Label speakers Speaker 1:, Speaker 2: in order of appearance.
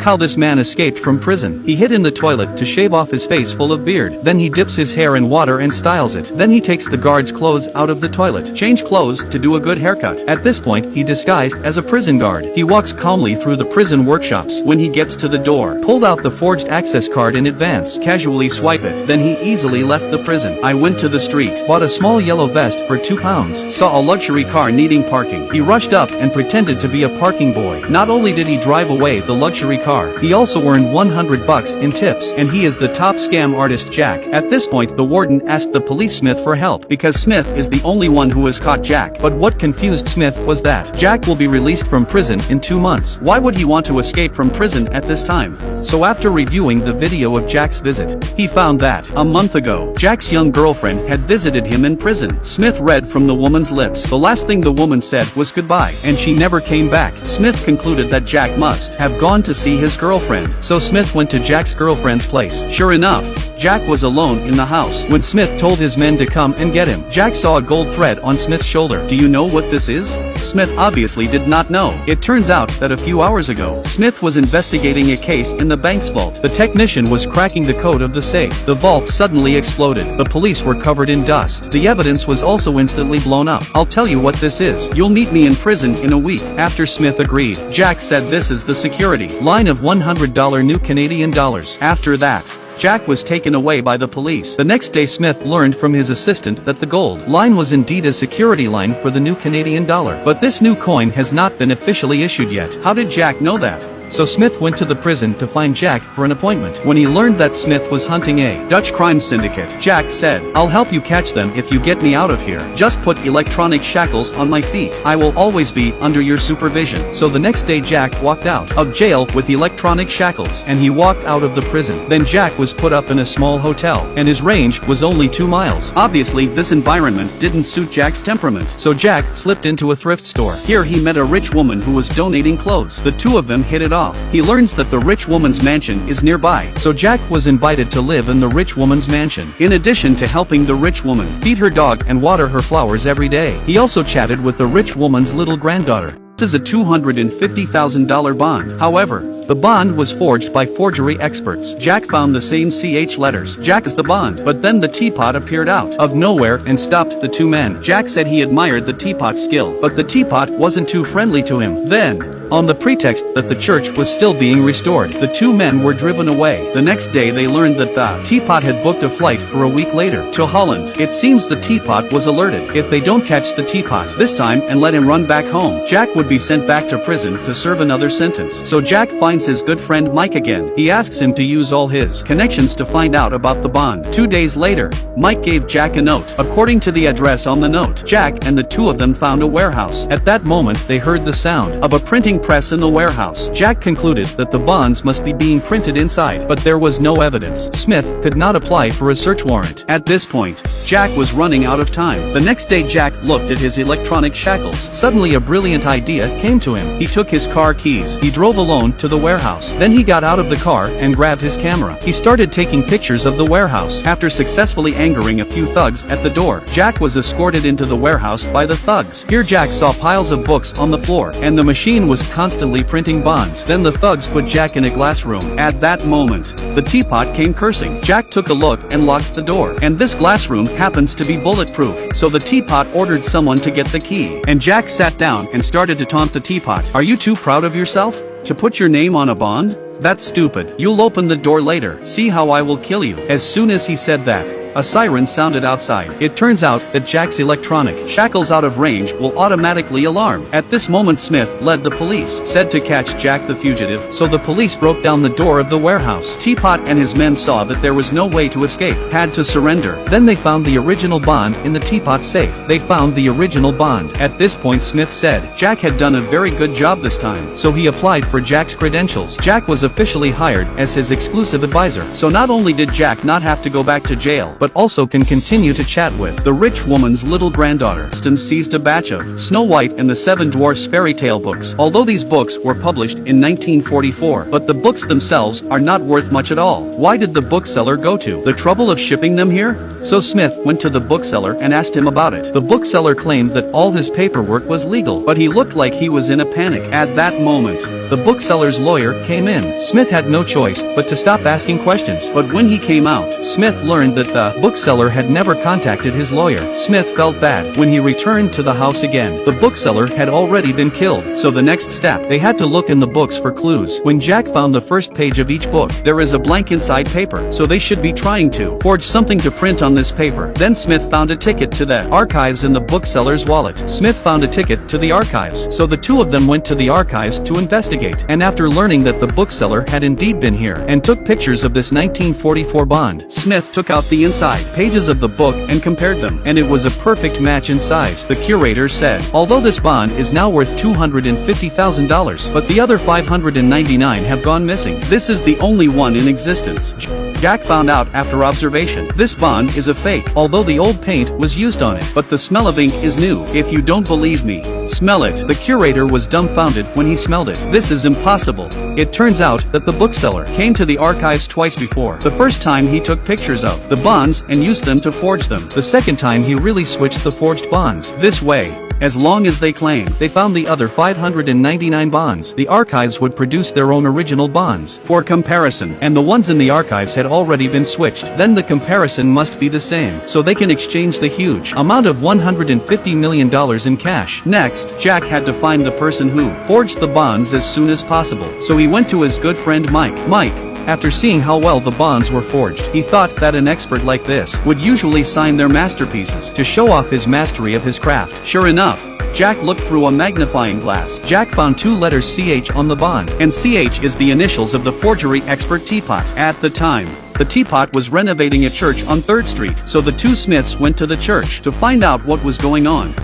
Speaker 1: How this man escaped from prison. He hid in the toilet to shave off his face full of beard. Then he dips his hair in water and styles it. Then he takes the guard's clothes out of the toilet. Change clothes to do a good haircut. At this point, he disguised as a prison guard. He walks calmly through the prison workshops. When he gets to the door, pulled out the forged access card in advance, casually swipe it. Then he easily left the prison. I went to the street, bought a small yellow vest for £2, saw a luxury car needing parking. He rushed up and pretended to be a parking boy. Not only did he drive away the luxury car, he also earned $100 in tips, and he is the top scam artist Jack. At this point, the warden asked the police Smith for help because Smith is the only one who has caught Jack. But what confused Smith was that Jack will be released from prison in 2 months. Why would he want to escape from prison at this time? So after reviewing the video of Jack's visit, he found that a month ago, Jack's young girlfriend had visited him in prison. Smith read from the woman's lips. The last thing the woman said was goodbye, and she never came back. Smith concluded that Jack must have gone to see his girlfriend. So Smith went to Jack's girlfriend's place. Sure enough, Jack was alone in the house. When Smith told his men to come and get him, Jack saw a gold thread on Smith's shoulder. Do you know what this is? Smith obviously did not know. It turns out that a few hours ago, Smith was investigating a case in the bank's vault. The technician was cracking the code of the safe. The vault suddenly exploded. The police were covered in dust. The evidence was also instantly blown up. I'll tell you what this is. You'll meet me in prison in a week. After Smith agreed, Jack said this is the security line of $100 new Canadian dollars. After that, Jack was taken away by the police. The next day Smith learned from his assistant that the gold line was indeed a security line for the new Canadian dollar. But this new coin has not been officially issued yet. How did Jack know that? So Smith went to the prison to find Jack for an appointment. When he learned that Smith was hunting a Dutch crime syndicate, Jack said, "I'll help you catch them if you get me out of here. Just put electronic shackles on my feet. I will always be under your supervision." So the next day Jack walked out of jail with electronic shackles, and he walked out of the prison. Then Jack was put up in a small hotel, and his range was only 2 miles. Obviously this environment didn't suit Jack's temperament, so Jack slipped into a thrift store. Here he met a rich woman who was donating clothes. The two of them hit it off. He learns that the rich woman's mansion is nearby, so Jack was invited to live in the rich woman's mansion. In addition to helping the rich woman feed her dog and water her flowers every day, he also chatted with the rich woman's little granddaughter. This is a $250,000 bond. However, the bond was forged by forgery experts. Jack found the same CH letters. Jack is the bond. But then the teapot appeared out of nowhere and stopped the two men. Jack said he admired the teapot's skill, but the teapot wasn't too friendly to him. Then, on the pretext that the church was still being restored, the two men were driven away. The next day they learned that the teapot had booked a flight for a week later to Holland. It seems the teapot was alerted. If they don't catch the teapot this time and let him run back home, Jack would be sent back to prison to serve another sentence. So Jack finds his good friend Mike again. He asks him to use all his connections to find out about the bond. 2 days later, Mike gave Jack a note. According to the address on the note, Jack and the two of them found a warehouse. At that moment, they heard the sound of a printing press in the warehouse. Jack concluded that the bonds must be being printed inside, but there was no evidence. Smith could not apply for a search warrant. At this point, Jack was running out of time. The next day Jack looked at his electronic shackles. Suddenly a brilliant idea came to him. He took his car keys. He drove alone to the warehouse. Then he got out of the car and grabbed his camera. He started taking pictures of the warehouse. After successfully angering a few thugs at the door, Jack was escorted into the warehouse by the thugs. Here Jack saw piles of books on the floor, and the machine was constantly printing bonds. Then the thugs put Jack in a glass room. At that moment, the teapot came cursing. Jack took a look and locked the door. And this glass room happens to be bulletproof. So the teapot ordered someone to get the key. And Jack sat down and started to taunt the teapot. "Are you too proud of yourself to put your name on a bond? That's stupid. You'll open the door later. See how I will kill you." As soon as he said that, a siren sounded outside. It turns out that Jack's electronic shackles out of range will automatically alarm. At this moment Smith led the police, said to catch Jack the fugitive, so the police broke down the door of the warehouse. Teapot and his men saw that there was no way to escape, had to surrender. Then they found the original bond in the teapot safe. They found the original bond. At this point Smith said Jack had done a very good job this time, so he applied for Jack's credentials. Jack was officially hired as his exclusive advisor. So not only did Jack not have to go back to jail, but also can continue to chat with. The rich woman's little granddaughter seized a batch of Snow White and the Seven Dwarfs fairy tale books. Although these books were published in 1944, but the books themselves are not worth much at all. Why did the bookseller go to the trouble of shipping them here? So Smith went to the bookseller and asked him about it. The bookseller claimed that all his paperwork was legal, but he looked like he was in a panic. At that moment, the bookseller's lawyer came in. Smith had no choice but to stop asking questions. But when he came out, Smith learned that the bookseller had never contacted his lawyer. Smith felt bad. When he returned to the house again, the bookseller had already been killed. So the next step, they had to look in the books for clues. When Jack found the first page of each book, there is a blank inside paper, so they should be trying to forge something to print on this paper. Then Smith found a ticket to the archives in the bookseller's wallet. Smith found a ticket to the archives, so the two of them went to the archives to investigate. And after learning that the bookseller had indeed been here and took pictures of this 1944 bond, Smith took out the inside pages of the book and compared them, and it was a perfect match in size. The curator said, although this bond is now worth $250,000, but the other 599 have gone missing. This is the only one in existence. Jack found out after observation. This bond is a fake, although the old paint was used on it, but the smell of ink is new. If you don't believe me, smell it. The curator was dumbfounded when he smelled it. This is impossible. It turns out that the bookseller came to the archives twice before. The first time he took pictures of the bonds and used them to forge them. The second time he really switched the forged bonds. This way, as long as they claimed they found the other 599 bonds, the archives would produce their own original bonds for comparison, and the ones in the archives had already been switched. Then the comparison must be the same, so they can exchange the huge amount of $150 million in cash. Next, Jack had to find the person who forged the bonds as soon as possible, so he went to his good friend Mike. After seeing how well the bonds were forged, he thought that an expert like this would usually sign their masterpieces to show off his mastery of his craft. Sure enough, Jack looked through a magnifying glass. Jack found two letters CH on the bond, and CH is the initials of the forgery expert Teapot. At the time, the Teapot was renovating a church on 3rd Street, so the two Smiths went to the church to find out what was going on.